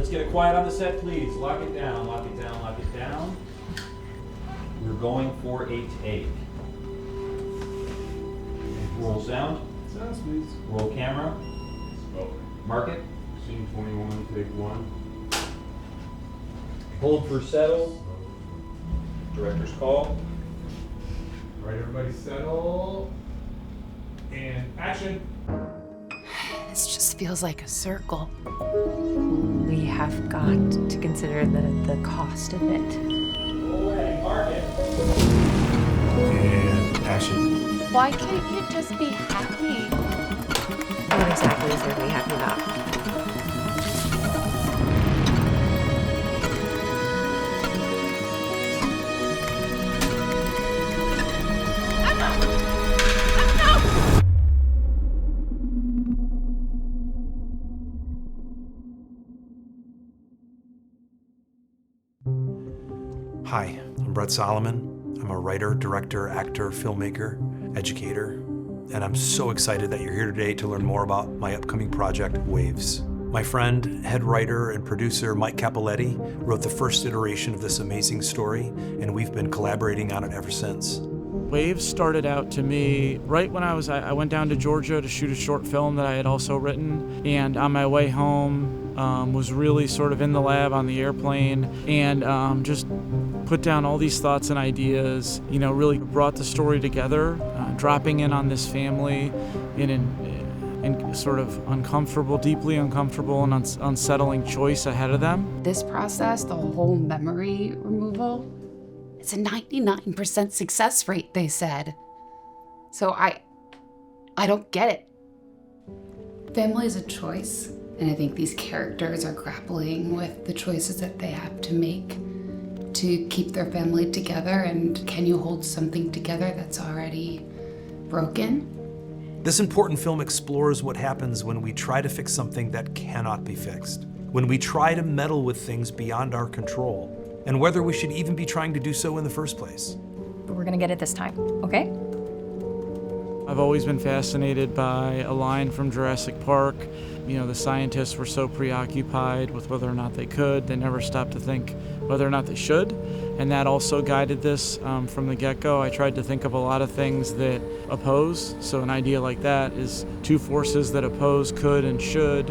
Let's get it quiet on the set, please. Lock it down, lock it down, lock it down. We're going for a take. Roll sound. Sounds please. Roll camera. Mark it. Scene 21, take 1. Hold for settle. Director's call. All right, everybody settle. And action. This just feels like a circle. We have got to consider the cost of it. Roll ready, mark it. And action. Why can't you just be happy? What exactly is there to be happy about? Hi, I'm Brett Salamin. I'm a writer, director, actor, filmmaker, educator, and I'm so excited that you're here today to learn more about my upcoming project, Waves. My friend, head writer and producer Mike Cappelletti wrote the first iteration of this amazing story, and we've been collaborating on it ever since. Waves started out to me right when I went down to Georgia to shoot a short film that I had also written, and on my way home was really sort of in the lab on the airplane and just put down all these thoughts and ideas, really brought the story together, dropping in on this family in sort of uncomfortable, deeply uncomfortable and unsettling choice ahead of them. This process, the whole memory removal, it's a 99% success rate, they said. So I don't get it. Family is a choice, and I think these characters are grappling with the choices that they have to make to keep their family together, and can you hold something together that's already broken? This important film explores what happens when we try to fix something that cannot be fixed, when we try to meddle with things beyond our control, and whether we should even be trying to do so in the first place. But we're gonna get it this time, okay? I've always been fascinated by a line from Jurassic Park. The scientists were so preoccupied with whether or not they could, they never stopped to think whether or not they should. And that also guided this from the get-go. I tried to think of a lot of things that oppose. So an idea like that is two forces that oppose could and should.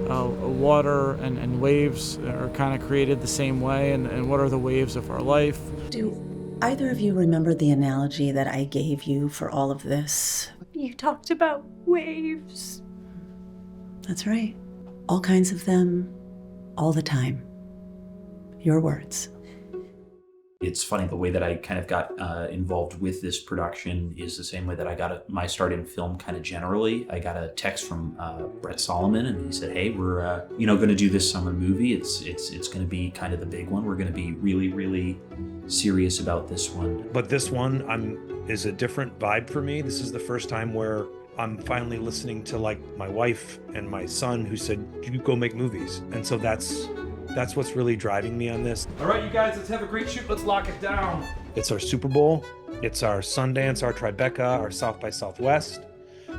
Water and waves are kind of created the same way. And what are the waves of our life? Do either of you remember the analogy that I gave you for all of this? You talked about waves. That's right. All kinds of them, all the time. Your words. It's funny, the way that I kind of got involved with this production is the same way that I got my start in film kind of generally. I got a text from Brett Salamin, and he said, hey, we're going to do this summer movie. It's going to be kind of the big one. We're going to be really, really serious about this one. But this one is a different vibe for me. This is the first time where I'm finally listening to my wife and my son who said, you go make movies. And so that's what's really driving me on this. All right, you guys, let's have a great shoot. Let's lock it down. It's our Super Bowl. It's our Sundance, our Tribeca, our South by Southwest.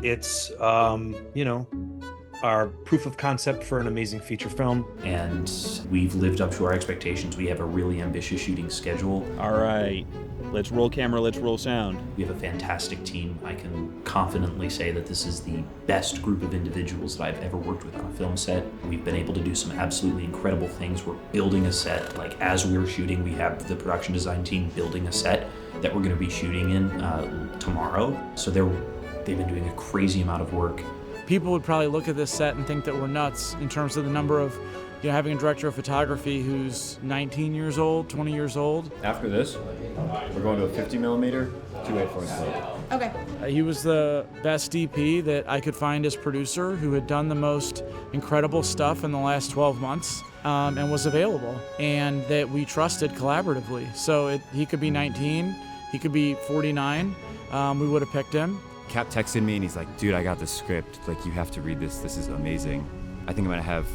It's, our proof of concept for an amazing feature film. And we've lived up to our expectations. We have a really ambitious shooting schedule. All right, let's roll camera, let's roll sound. We have a fantastic team. I can confidently say that this is the best group of individuals that I've ever worked with on a film set. We've been able to do some absolutely incredible things. We're building a set. As we're shooting, we have the production design team building a set that we're going to be shooting in tomorrow. So they've been doing a crazy amount of work. People would probably look at this set and think that we're nuts in terms of the number of, having a director of photography who's 19 years old, 20 years old. After this, we're going to a 50 millimeter 2.8 slope. Okay. He was the best DP that I could find as producer, who had done the most incredible stuff in the last 12 months and was available, and that we trusted collaboratively. So he could be 19, he could be 49, we would have picked him. Cap texted me and he's like, dude, I got the script. You have to read this. This is amazing. I think I'm going to have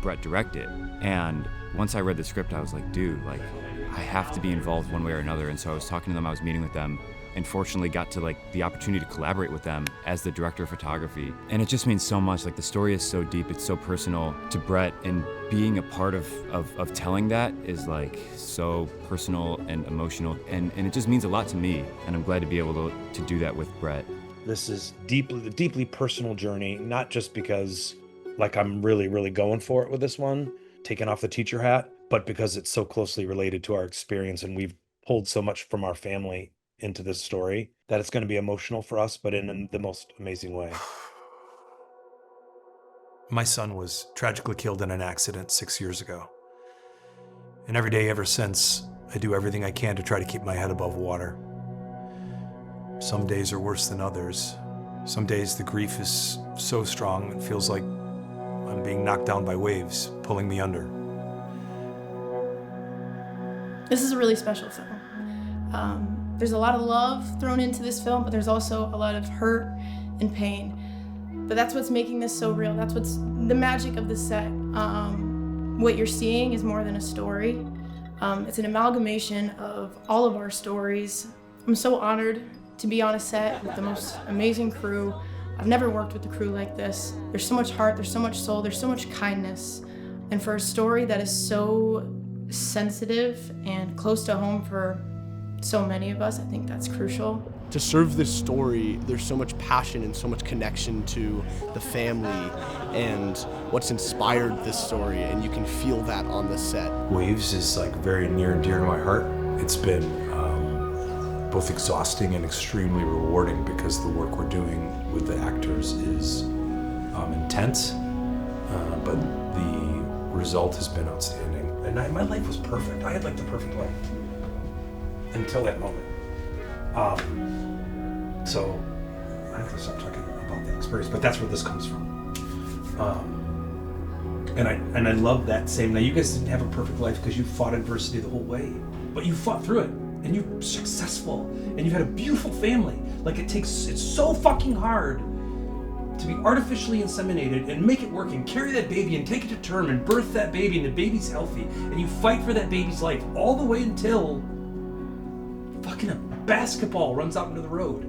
Brett direct it. And once I read the script, I was like, dude, I have to be involved one way or another. And so I was talking to them, I was meeting with them and fortunately got to like the opportunity to collaborate with them as the director of photography. And it just means so much. Like the story is so deep, it's so personal to Brett, and being a part of telling that is like so personal and emotional, and it just means a lot to me, and I'm glad to be able to do that with Brett. This is a deeply personal journey, not just because like I'm really going for it with this one, taking off the teacher hat, but because it's so closely related to our experience and we've pulled so much from our family into this story that it's going to be emotional for us, but in the most amazing way. My son was tragically killed in an accident 6 years ago. And every day ever since, I do everything I can to try to keep my head above water. Some days are worse than others. Some days the grief is so strong it feels like I'm being knocked down by waves, pulling me under. This is a really special film. There's a lot of love thrown into this film, but there's also a lot of hurt and pain. But that's what's making this so real. That's what's the magic of the set. What you're seeing is more than a story. It's an amalgamation of all of our stories. I'm so honored to be on a set with the most amazing crew. I've never worked with a crew like this. There's so much heart, there's so much soul, there's so much kindness. And for a story that is so sensitive and close to home for so many of us, I think that's crucial. To serve this story, there's so much passion and so much connection to the family and what's inspired this story, and you can feel that on the set. Waves is like very near and dear to my heart. It's been both exhausting and extremely rewarding because the work we're doing with the actors is intense, but the result has been outstanding. And my life was perfect. I had like the perfect life until that moment. So I have to stop talking about that experience, but that's where this comes from. And I love that same. Now you guys didn't have a perfect life because you fought adversity the whole way, but you fought through it, and you're successful, and you've had a beautiful family. Like it's so fucking hard to be artificially inseminated and make it work and carry that baby and take it to term and birth that baby and the baby's healthy, and you fight for that baby's life all the way until fucking a basketball runs out into the road.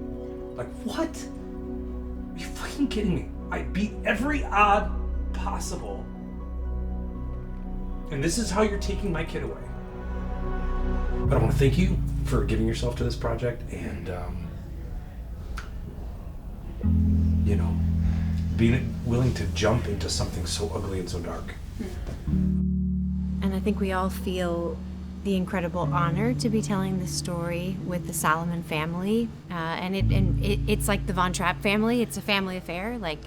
Like, what? Are you fucking kidding me? I beat every odd possible, and this is how you're taking my kid away. But I want to thank you for giving yourself to this project and, being willing to jump into something so ugly and so dark. And I think we all feel the incredible honor to be telling this story with the Salamin family, and it's like the Von Trapp family. It's a family affair. Like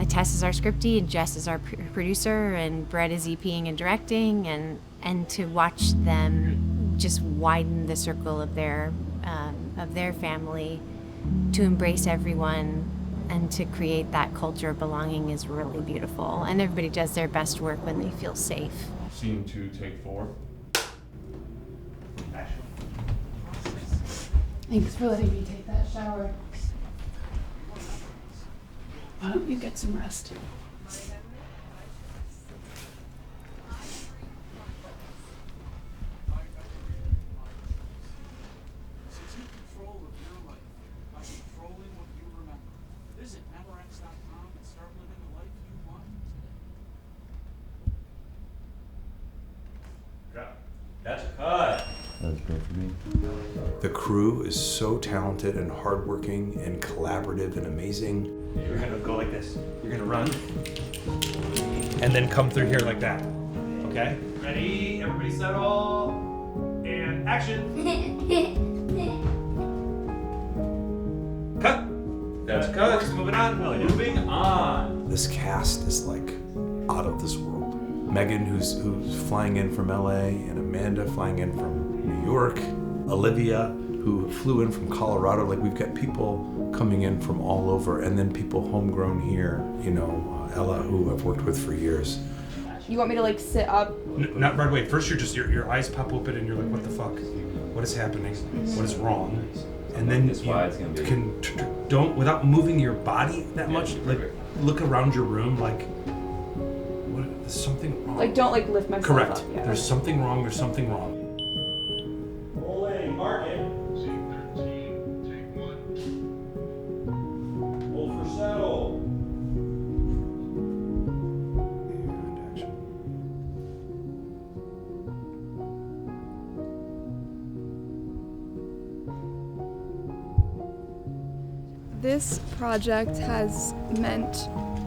Tess is our scriptie, and Jess is our producer, and Brett is EPing and directing, and to watch them just widen the circle of their family, to embrace everyone, and to create that culture of belonging is really beautiful. And everybody does their best work when they feel safe. Scene 2, take 4. Thanks for letting me take that shower. Why don't you get some rest? That's a cut. That was great for me. The crew is so talented and hardworking and collaborative and amazing. You're gonna go like this. You're gonna run. And then come through here like that. Okay? Ready? Everybody settle. And action. Cut. That's a cut. Moving on. Moving on. This cast is like out of this world. Megan, who's flying in from LA, and Amanda flying in from New York. Olivia, who flew in from Colorado. Like, we've got people coming in from all over, and then people homegrown here, Ella, who I've worked with for years. You want me to sit up? Not right away. First, your eyes pop open and you're like, what the fuck? What is happening? What is wrong? And then don't, without moving your body that much, look around your room like, there's something wrong. Don't lift myself Correct. up. Yeah. There's something wrong. There's something wrong. Rolling, mark it. This project has meant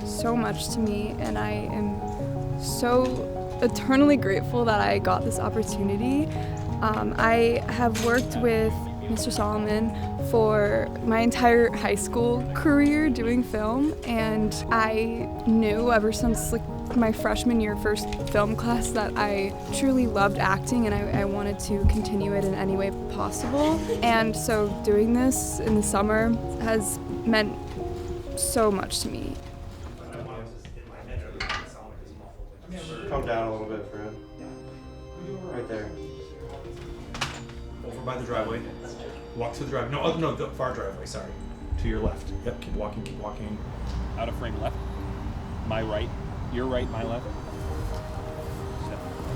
so much to me, and I am so eternally grateful that I got this opportunity. I have worked with Mr. Salamin for my entire high school career doing film, and I knew ever since my freshman year first film class that I truly loved acting, and I wanted to continue it in any way possible. And so doing this in the summer has meant so much to me. Calm down a little bit, Fred. Right there. Over by the driveway. Walk to the driveway. No, the far driveway, sorry. To your left. Yep, keep walking, keep walking. Out of frame left. My right. Your right, my left.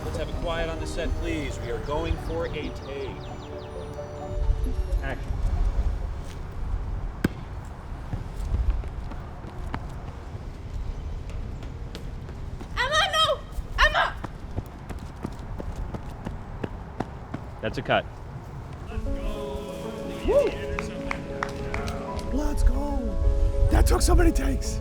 Let's have it quiet on the set, please. We are going for a take. Action. Emma, no! Emma! That's a cut. Woo! Let's go! That took so many takes!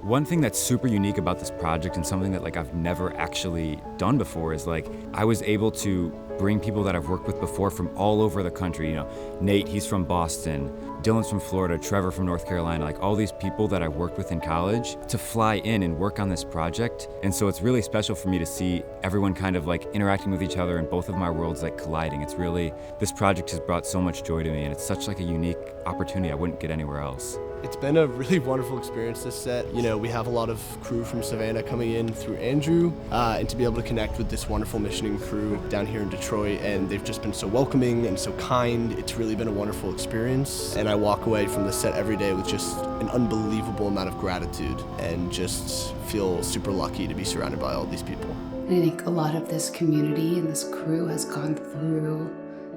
One thing that's super unique about this project and something that I've never actually done before is I was able to bring people that I've worked with before from all over the country. You know, Nate, he's from Boston, Dylan's from Florida, Trevor from North Carolina, all these people that I worked with in college to fly in and work on this project. And so it's really special for me to see everyone kind of interacting with each other and both of my worlds colliding. It's really, this project has brought so much joy to me, and it's such a unique opportunity I wouldn't get anywhere else. It's been a really wonderful experience, this set. You know, we have a lot of crew from Savannah coming in through Andrew, and to be able to connect with this wonderful missioning crew down here in Detroit, and they've just been so welcoming and so kind. It's really been a wonderful experience, and I walk away from the set every day with just an unbelievable amount of gratitude and just feel super lucky to be surrounded by all these people. And I think a lot of this community and this crew has gone through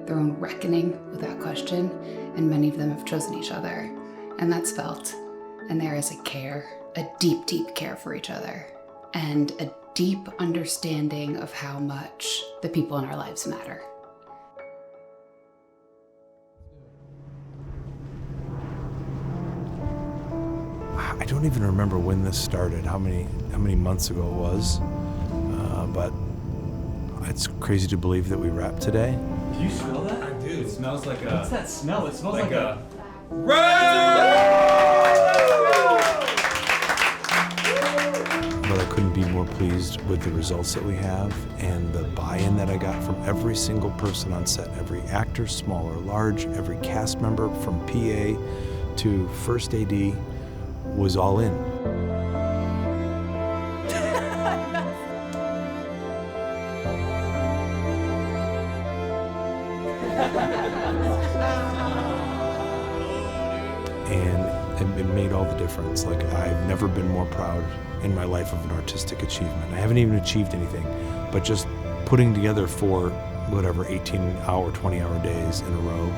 their own reckoning without question, and many of them have chosen each other. And that's felt. And there is a care, a deep, deep care for each other, and a deep understanding of how much the people in our lives matter. I don't even remember when this started, how many months ago it was, but it's crazy to believe that we wrapped today. Do you smell that? I do. It smells like a... What's that smell? It smells like a... But I couldn't be more pleased with the results that we have and the buy-in that I got from every single person on set, every actor, small or large, every cast member from PA to first AD was all in. And it made all the difference. I've never been more proud in my life of an artistic achievement. I haven't even achieved anything, but just putting together 4, 18-hour, 20-hour days in a row,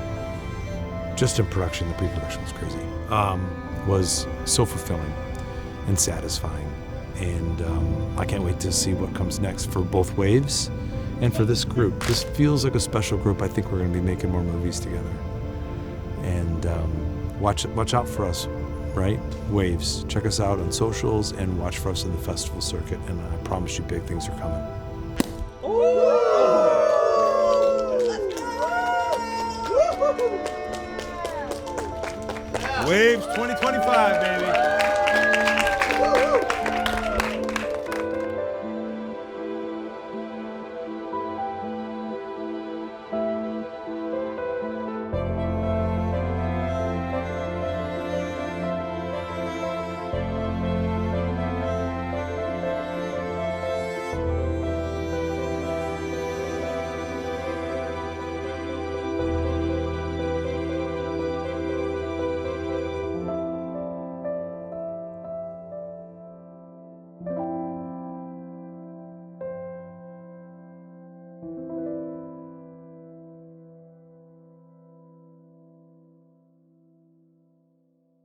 just in production, the pre-production was crazy, was so fulfilling and satisfying. And I can't wait to see what comes next for both Waves and for this group. This feels like a special group. I think we're gonna be making more movies together. And watch out for us, right? Waves. Check us out on socials and watch for us in the festival circuit, and I promise you big things are coming. Waves 2025, baby.